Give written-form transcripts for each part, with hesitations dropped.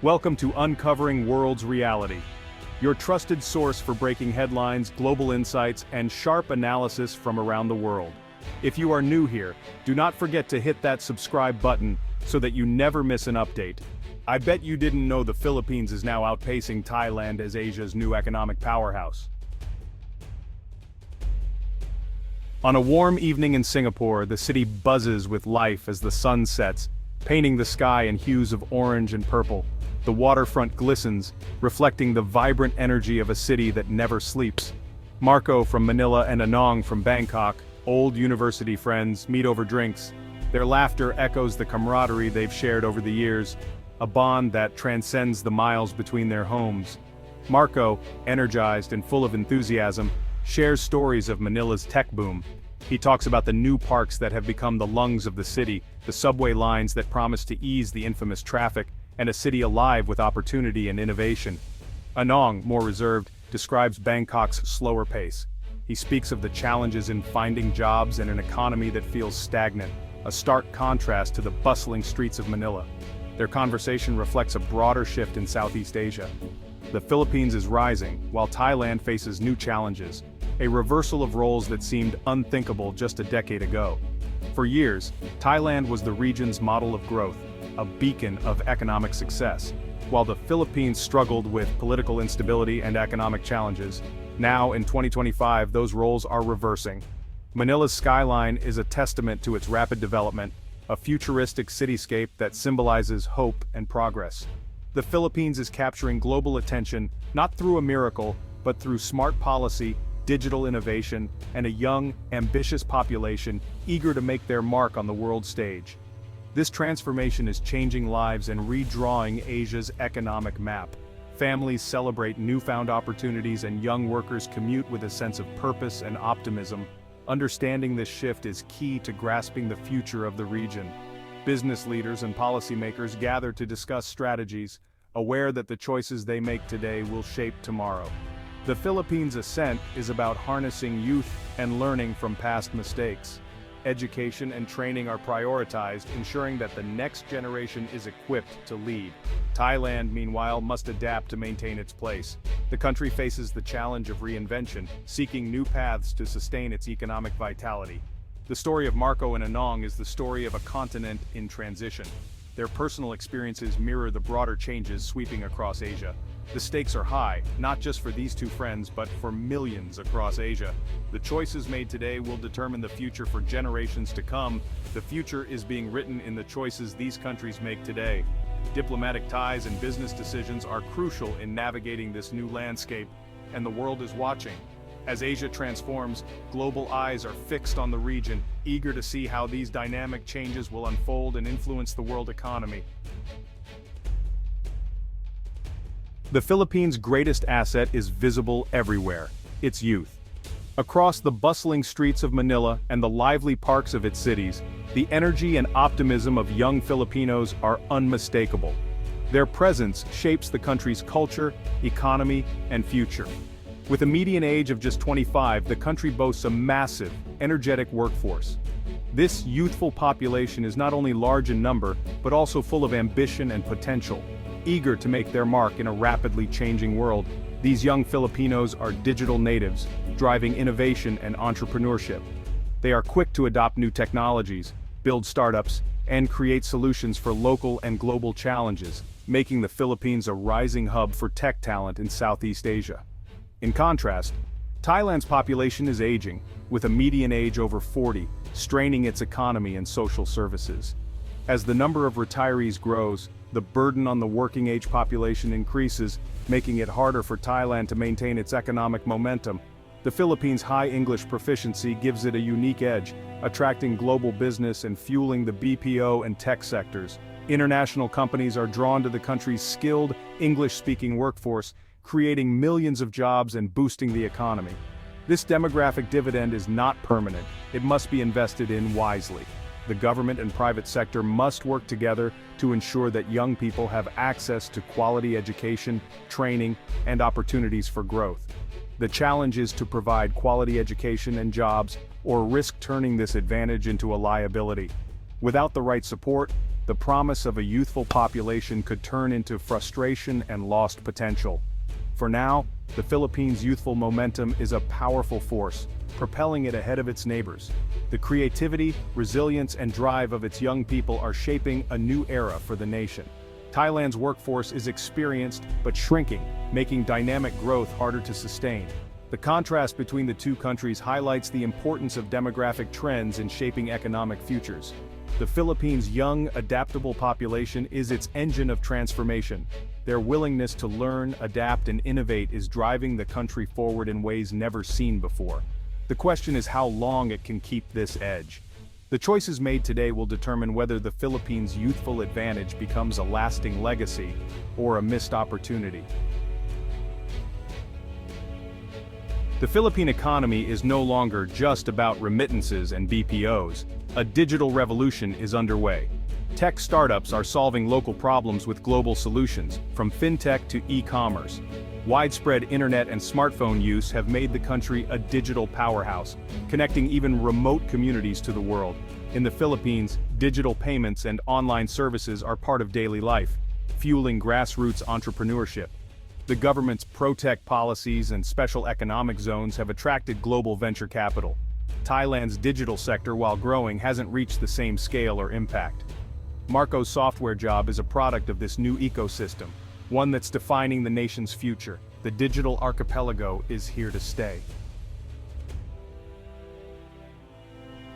Welcome to Uncovering World's Reality, your trusted source for breaking headlines, global insights, and sharp analysis from around the world. If you are new here, do not forget to hit that subscribe button so that you never miss an update. I bet you didn't know the Philippines is now outpacing Thailand as Asia's new economic powerhouse. On a warm evening in Singapore, the city buzzes with life as the sun sets, painting the sky in hues of orange and purple. The waterfront glistens, reflecting the vibrant energy of a city that never sleeps. Marco from Manila and Anong from Bangkok, old university friends, meet over drinks. Their laughter echoes the camaraderie they've shared over the years, a bond that transcends the miles between their homes. Marco, energized and full of enthusiasm, shares stories of Manila's tech boom. He talks about the new parks that have become the lungs of the city, the subway lines that promise to ease the infamous traffic, and a city alive with opportunity and innovation. Anong, more reserved, describes Bangkok's slower pace. He speaks of the challenges in finding jobs and an economy that feels stagnant, a stark contrast to the bustling streets of Manila. Their conversation reflects a broader shift in Southeast Asia. The Philippines is rising, while Thailand faces new challenges, a reversal of roles that seemed unthinkable just a decade ago. For years, Thailand was the region's model of growth, a beacon of economic success. While the Philippines struggled with political instability and economic challenges, now in 2025 those roles are reversing. Manila's skyline is a testament to its rapid development, a futuristic cityscape that symbolizes hope and progress. The Philippines is capturing global attention not through a miracle, but through smart policy, digital innovation, and a young, ambitious population eager to make their mark on the world stage. This transformation is changing lives and redrawing Asia's economic map. Families celebrate newfound opportunities and young workers commute with a sense of purpose and optimism. Understanding this shift is key to grasping the future of the region. Business leaders and policymakers gather to discuss strategies, aware that the choices they make today will shape tomorrow. The Philippines' ascent is about harnessing youth and learning from past mistakes. Education and training are prioritized, ensuring that the next generation is equipped to lead. Thailand, meanwhile, must adapt to maintain its place. The country faces the challenge of reinvention, seeking new paths to sustain its economic vitality. The story of Marco and Anong is the story of a continent in transition. Their personal experiences mirror the broader changes sweeping across Asia. The stakes are high, not just for these two friends, but for millions across Asia. The choices made today will determine the future for generations to come. The future is being written in the choices these countries make today. Diplomatic ties and business decisions are crucial in navigating this new landscape, and the world is watching. As Asia transforms, global eyes are fixed on the region, eager to see how these dynamic changes will unfold and influence the world economy. The Philippines' greatest asset is visible everywhere: its youth. Across the bustling streets of Manila and the lively parks of its cities, the energy and optimism of young Filipinos are unmistakable. Their presence shapes the country's culture, economy, and future. With a median age of just 25, the country boasts a massive, energetic workforce. This youthful population is not only large in number, but also full of ambition and potential. Eager to make their mark in a rapidly changing world, these young Filipinos are digital natives, driving innovation and entrepreneurship. They are quick to adopt new technologies, build startups, and create solutions for local and global challenges, making the Philippines a rising hub for tech talent in Southeast Asia. In contrast, Thailand's population is aging, with a median age over 40, straining its economy and social services. As the number of retirees grows, the burden on the working-age population increases, making it harder for Thailand to maintain its economic momentum. The Philippines' high English proficiency gives it a unique edge, attracting global business and fueling the BPO and tech sectors. International companies are drawn to the country's skilled, English-speaking workforce, creating millions of jobs and boosting the economy. This demographic dividend is not permanent; it must be invested in wisely. The government and private sector must work together to ensure that young people have access to quality education, training, and opportunities for growth. The challenge is to provide quality education and jobs, or risk turning this advantage into a liability. Without the right support, the promise of a youthful population could turn into frustration and lost potential. For now, the Philippines' youthful momentum is a powerful force, propelling it ahead of its neighbors. The creativity, resilience, and drive of its young people are shaping a new era for the nation. Thailand's workforce is experienced but shrinking, making dynamic growth harder to sustain. The contrast between the two countries highlights the importance of demographic trends in shaping economic futures. The Philippines' young, adaptable population is its engine of transformation. Their willingness to learn, adapt, and innovate is driving the country forward in ways never seen before. The question is how long it can keep this edge. The choices made today will determine whether the Philippines' youthful advantage becomes a lasting legacy or a missed opportunity. The Philippine economy is no longer just about remittances and BPOs. A digital revolution is underway. Tech startups are solving local problems with global solutions, from fintech to e-commerce. Widespread internet and smartphone use have made the country a digital powerhouse, connecting even remote communities to the world. In the Philippines, digital payments and online services are part of daily life, fueling grassroots entrepreneurship. The government's pro-tech policies and special economic zones have attracted global venture capital. Thailand's digital sector, while growing, hasn't reached the same scale or impact. Marco's software job is a product of this new ecosystem, one that's defining the nation's future. The digital archipelago is here to stay.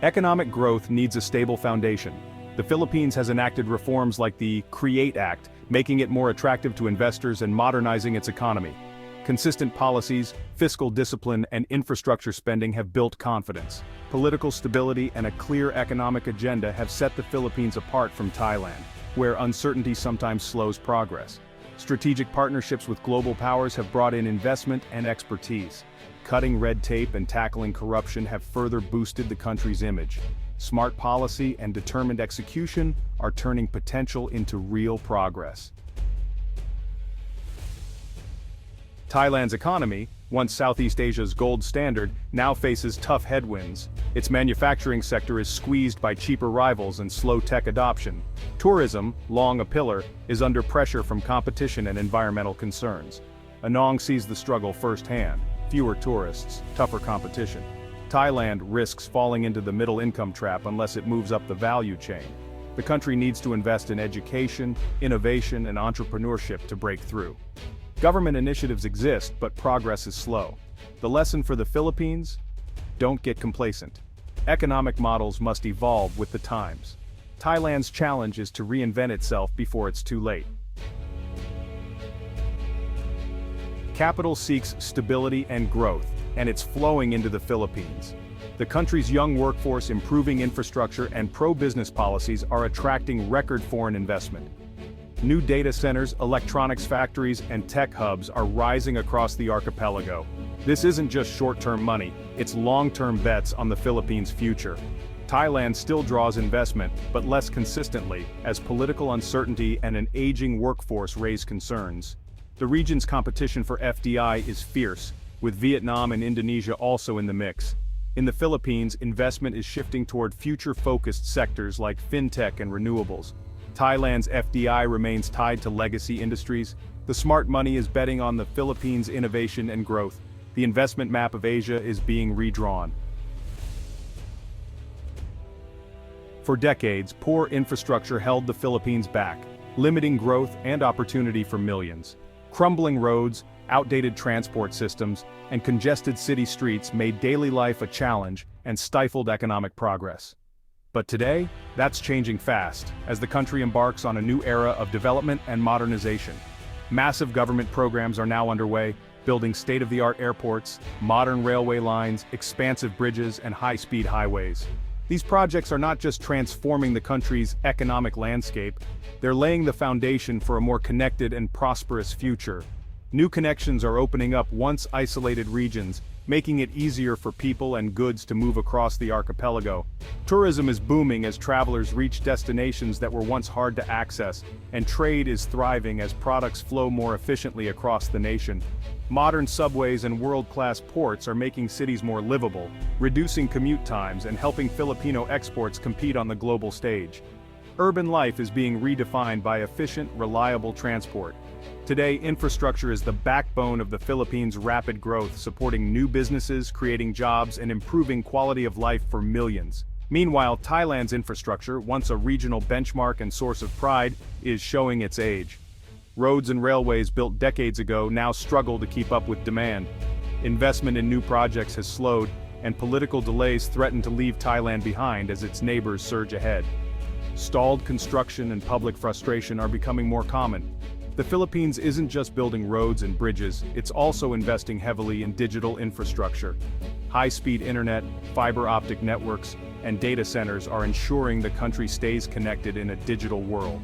Economic growth needs a stable foundation. The Philippines has enacted reforms like the CREATE Act, making it more attractive to investors and modernizing its economy. Consistent policies, fiscal discipline, and infrastructure spending have built confidence. Political stability and a clear economic agenda have set the Philippines apart from Thailand, where uncertainty sometimes slows progress. Strategic partnerships with global powers have brought in investment and expertise. Cutting red tape and tackling corruption have further boosted the country's image. Smart policy and determined execution are turning potential into real progress. Thailand's economy, once Southeast Asia's gold standard, now faces tough headwinds. Its manufacturing sector is squeezed by cheaper rivals and slow tech adoption. Tourism, long a pillar, is under pressure from competition and environmental concerns. Anong sees the struggle firsthand: fewer tourists, tougher competition. Thailand risks falling into the middle-income trap unless it moves up the value chain. The country needs to invest in education, innovation, and entrepreneurship to break through. Government initiatives exist, but progress is slow. The lesson for the Philippines? Don't get complacent. Economic models must evolve with the times. Thailand's challenge is to reinvent itself before it's too late. Capital seeks stability and growth, and it's flowing into the Philippines. The country's young workforce, improving infrastructure, and pro-business policies are attracting record foreign investment. New data centers, electronics factories, and tech hubs are rising across the archipelago. This isn't just short-term money, it's long-term bets on the Philippines' future. Thailand still draws investment, but less consistently, as political uncertainty and an aging workforce raise concerns. The region's competition for FDI is fierce, with Vietnam and Indonesia also in the mix. In the Philippines, investment is shifting toward future-focused sectors like fintech and renewables. Thailand's FDI remains tied to legacy industries. The smart money is betting on the Philippines' innovation and growth. The investment map of Asia is being redrawn. For decades, poor infrastructure held the Philippines back, limiting growth and opportunity for millions. Crumbling roads, outdated transport systems, and congested city streets made daily life a challenge and stifled economic progress. But today, that's changing fast, as the country embarks on a new era of development and modernization. Massive government programs are now underway, building state-of-the-art airports, modern railway lines, expansive bridges, and high-speed highways. These projects are not just transforming the country's economic landscape, they're laying the foundation for a more connected and prosperous future. New connections are opening up once isolated regions, making it easier for people and goods to move across the archipelago. Tourism is booming as travelers reach destinations that were once hard to access, and trade is thriving as products flow more efficiently across the nation. Modern subways and world-class ports are making cities more livable, reducing commute times and helping Filipino exports compete on the global stage. Urban life is being redefined by efficient, reliable transport. Today, infrastructure is the backbone of the Philippines' rapid growth, supporting new businesses, creating jobs, and improving quality of life for millions. Meanwhile, Thailand's infrastructure, once a regional benchmark and source of pride, is showing its age. Roads and railways built decades ago now struggle to keep up with demand. Investment in new projects has slowed, and political delays threaten to leave Thailand behind as its neighbors surge ahead. Stalled construction and public frustration are becoming more common. The Philippines isn't just building roads and bridges, it's also investing heavily in digital infrastructure. High-speed internet, fiber optic networks, and data centers are ensuring the country stays connected in a digital world.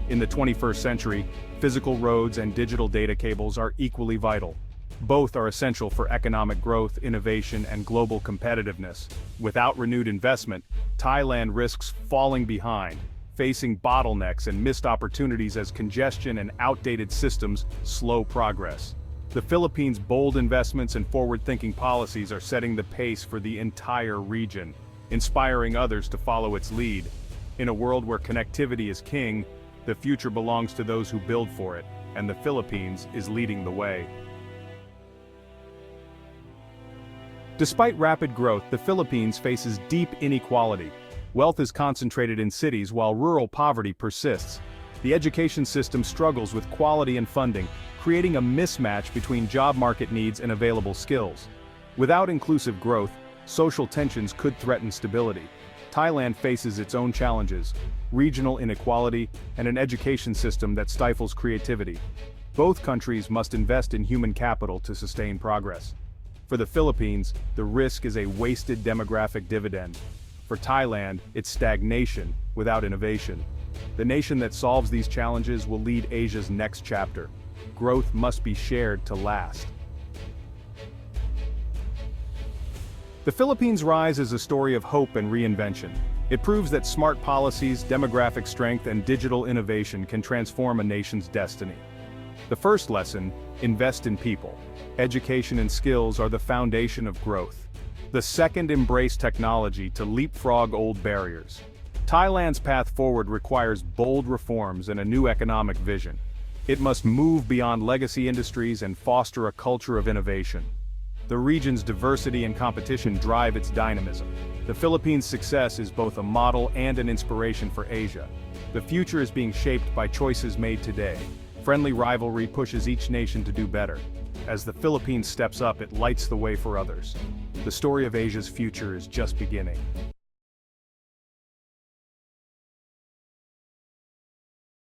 In the 21st century, physical roads and digital data cables are equally vital. Both are essential for economic growth, innovation, and global competitiveness. Without renewed investment, Thailand risks falling behind, facing bottlenecks and missed opportunities as congestion and outdated systems slow progress. The Philippines' bold investments and forward-thinking policies are setting the pace for the entire region, inspiring others to follow its lead. In a world where connectivity is king, the future belongs to those who build for it, and the Philippines is leading the way. Despite rapid growth, the Philippines faces deep inequality. Wealth is concentrated in cities while rural poverty persists. The education system struggles with quality and funding, creating a mismatch between job market needs and available skills. Without inclusive growth, social tensions could threaten stability. Thailand faces its own challenges: regional inequality and an education system that stifles creativity. Both countries must invest in human capital to sustain progress. For the Philippines, the risk is a wasted demographic dividend. For Thailand, it's stagnation without innovation. The nation that solves these challenges will lead Asia's next chapter. Growth must be shared to last. The Philippines' rise is a story of hope and reinvention. It proves that smart policies, demographic strength, and digital innovation can transform a nation's destiny. The first lesson: invest in people. Education and skills are the foundation of growth. The second: embrace technology to leapfrog old barriers. Thailand's path forward requires bold reforms and a new economic vision. It must move beyond legacy industries and foster a culture of innovation. The region's diversity and competition drive its dynamism. The Philippines' success is both a model and an inspiration for Asia. The future is being shaped by choices made today. Friendly rivalry pushes each nation to do better. As the Philippines steps up, it lights the way for others. The story of Asia's future is just beginning.